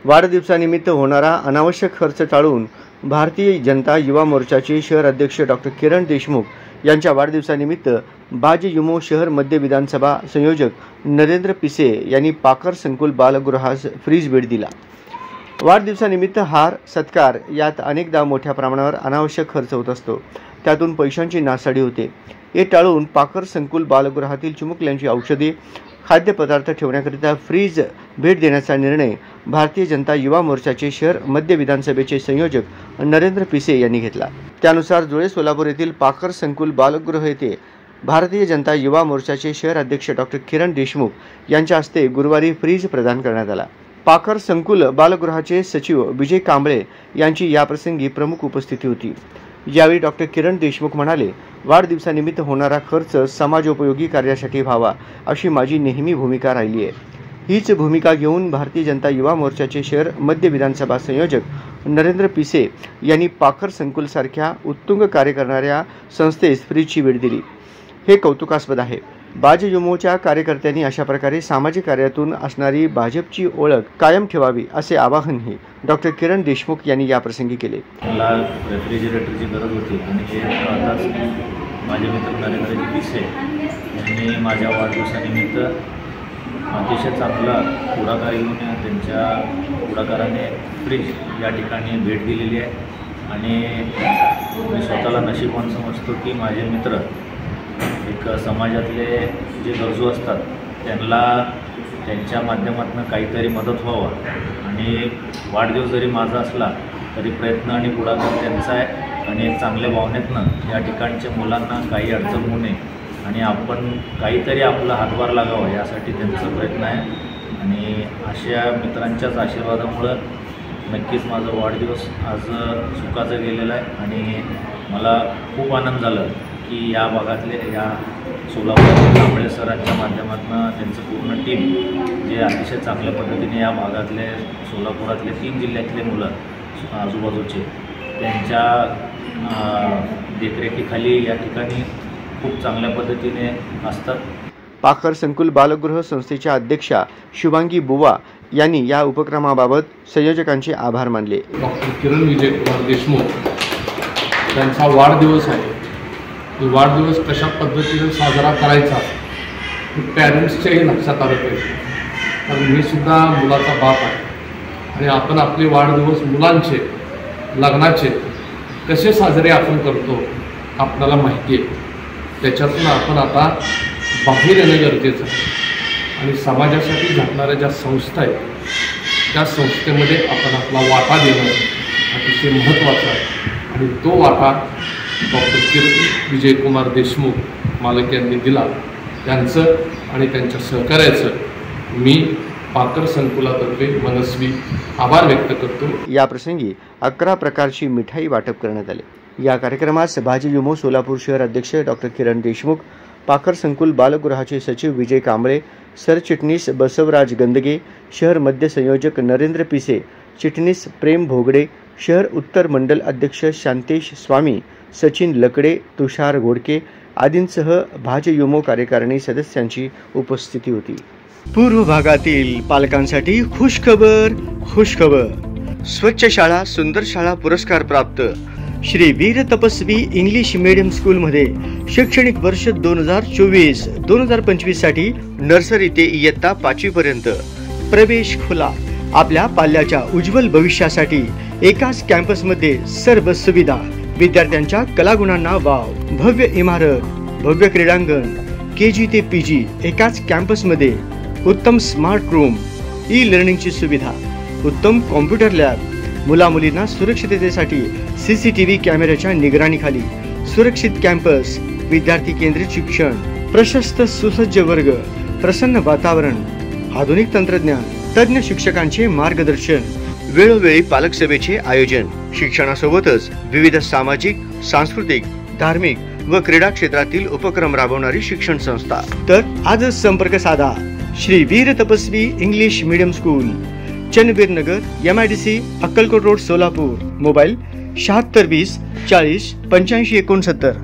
वाढदिवसानिमित्त होणारा अनावश्यक खर्च टाळून भारतीय जनता युवा मोर्चाचे शहर अध्यक्ष डॉक्टर किरण देशमुख यांच्या वाढदिवसानिमित्त भाजयुमो शहर मध्य विधानसभा संयोजक नरेंद्र पिसे यांनी पाकर संकुल बालगृहास फ्रीज भेट दिला। वाढदिवसानिमित्त हार सत्कार यात अनेकदा मोठ्या प्रमाणावर अनावश्यक खर्च होत असतो, त्यातून पैशांची नासाडी होते। हे टाळून पाकर संकुल बालगृहातील चिमुकल्यांची औषधे खाद्यपदार्थ ठेवण्याकरिता फ्रीज भेट देण्याचा निर्णय भारतीय जनता युवा मोर्चाचे शहर मध्य विधानसभेचे संयोजक नरेंद्र पिसे यांनी घेतला। त्यानुसार जुळे सोलापूर येथील पाकर संकुल बालगृह येथे भारतीय जनता युवा मोर्चाचे शहर अध्यक्ष डॉक्टर किरण देशमुख यांच्या हस्ते गुरुवारी फ्रीज प्रदान करण्यात आला। पाकर संकुल बालगृहाचे सचिव विजय कांबळे यांची याप्रसंगी प्रमुख उपस्थिती होती। यावेळी डॉक्टर किरण देशमुख म्हणाले, वाढदिवसानिमित्त होणारा खर्च समाजोपयोगी कार्यासाठी व्हावा अशी माझी नेहमी भूमिका राहिली आहे। हीच भूमिका घेऊन भारतीय जनता युवा मोर्चाचे शहर मध्य विधानसभा संयोजक नरेंद्र पिसे यांनी पाकर संकुल सारख्या उत्तुंग कार्य करणाऱ्या संस्थेस फ्रीजची भेट दिली। हे कौतुकास्पद आहे। भाजयुमोच्या कार्यकर्त्यांनी अशा प्रकारे सामाजिक कार्यातून असणारी भाजपची ओळख कायम ठेवावी असे आवाहनही डॉक्टर किरण देशमुख यांनी याप्रसंगी केले। मला रेफ्रिजरेटरची गरज होती आणि हे आताच माझे मित्र नरेंद्रजी पिसे यांनी माझ्या वाढदिवसानिमित्त अतिशय चांगला पुढाकार घेऊन त्यांच्या पुढाकाराने फ्रीज या ठिकाणी भेट दिलेली आहे आणि मी स्वतःला नशीबवान समजतो की माझे मित्र एक समाजातले जे गरजू असतात त्यांना त्यांच्या माध्यमातून काहीतरी मदत व्हावं आणि वाढदिवस जरी माझा असला तरी प्रयत्न आणि पुढाकार त्यांचा आहे आणि एक चांगल्या भावनेतनं या ठिकाणच्या मुलांना काही अडचण होऊ नये आणि आपण काहीतरी आपला हातभार लागावा यासाठी त्यांचा प्रयत्न आहे आणि अशा मित्रांच्याच आशीर्वादामुळं नक्कीच माझा वाढदिवस आज सुखाचा गेलेला आहे आणि मला खूप आनंद झाला की या भागातले या सोलापूर कांबळे सरांच्या माध्यमातून त्यांचं पूर्ण टीम जे अतिशय चांगल्या पद्धतीने या भागातले सोलापुरातले 3 जिल्ह्यातले मुलं आजूबाजूचे त्यांच्या देखरेखीखाली या ठिकाणी खूप चांगल्या पद्धतीने असतात। पाकर संकुल बालगृह संस्थेच्या अध्यक्षा शुभांगी बुवा यांनी या उपक्रमाबाबत संयोजकांचे आभार मानले। डॉक्टर किरण विजय कुमार देशमुख त्यांचा वाढदिवस आहे। वाढदिवस कशा पद्धतीने साजरा करायचा पॅरेंट्सच्याही लक्षात आलं पाहिजे, कारण मी सुद्धा मुलाचा बाप आहे आणि आपण आपले वाढदिवस मुलांचे लग्नाचे कसे साजरे आपण करतो आपल्याला माहिती आहे। त्याच्यातून आपण आता बाहेर येणं गरजेचं आहे आणि समाजासाठी झटणाऱ्या ज्या संस्था आहेत त्या संस्थेमध्ये आपण आपला वाटा देणं अतिशय महत्त्वाचं आहे आणि तो वाटा डॉक्टर किरण विजय कुमार देशमुख मालक यांनी दिला। त्यांचं आणि त्यांच्या सहकार्याचं मी पाकर संकुलातर्फे मनस्वी आभार व्यक्त करतो। या प्रसंगी 11 प्रकारची मिठाई वाटप करण्यात आले। या कार्यक्रमास भाजयुमो सोलापूर शहर अध्यक्ष डॉक्टर किरण देशमुख, पाकर संकुल बालगृहाचे सचिव विजय कांबळे, सरचिटणीस बसवराज गंदगे, शहर मध्य संयोजक नरेंद्र पिसे, चिटणीस प्रेम भोगडे, शहर उत्तर मंडल अध्यक्ष शांतेश स्वामी, सचिन लकडे, तुषार घोडके आदींसह भाजयुमो कार्यकारिणी सदस्यांची उपस्थिती होती। पूर्व भागातील पालकांसाठी खुशखबर स्वच्छ शाळा सुंदर शाळा पुरस्कार प्राप्त श्री वीर तपस्वी इंग्लिश मीडियम स्कूल मध्ये शैक्षणिक वर्ष 2024-2025 साठी नर्सरी ते इयत्ता 5वी पर्यंत प्रवेश खुला। आपल्या पाल्याच्या उज्ज्वल भविष्यासाठी एकाच कॅम्पस मध्ये सर्व सुविधा, विद्यार्थ्यांच्या कलागुणांना वाव, भव्य इमारत, भव्य क्रीडांगण, KG ते PG एकाच कॅम्पस मध्ये, उत्तम स्मार्ट रूम, ई लर्निंगची सुविधा, उत्तम कॉम्प्युटर लॅब, मुला-मुलींना सुरक्षिततेसाठी CCTV कॅमेऱ्याच्या निगराणीखाली सुरक्षित कॅम्पस, विद्यार्थी केंद्रित शिक्षण, प्रशस्त सुसज्ज वर्ग, प्रसन्न वातावरण, आधुनिक तंत्रज्ञान, तज्ञ शिक्षकांचे मार्गदर्शन, वेळोवेळी पालक सभेचे आयोजन, शिक्षणासोबतच विविध सामाजिक, सांस्कृतिक, धार्मिक व क्रीडा क्षेत्रातील उपक्रम राबवणारी शिक्षण संस्था। तर आजच संपर्क साधा श्री वीर तपस्वी इंग्लिश मीडियम स्कूल, चन्नवीर नगर, MIDC, Akkalkot road, Solapur. Mobile 7620 40 85 69।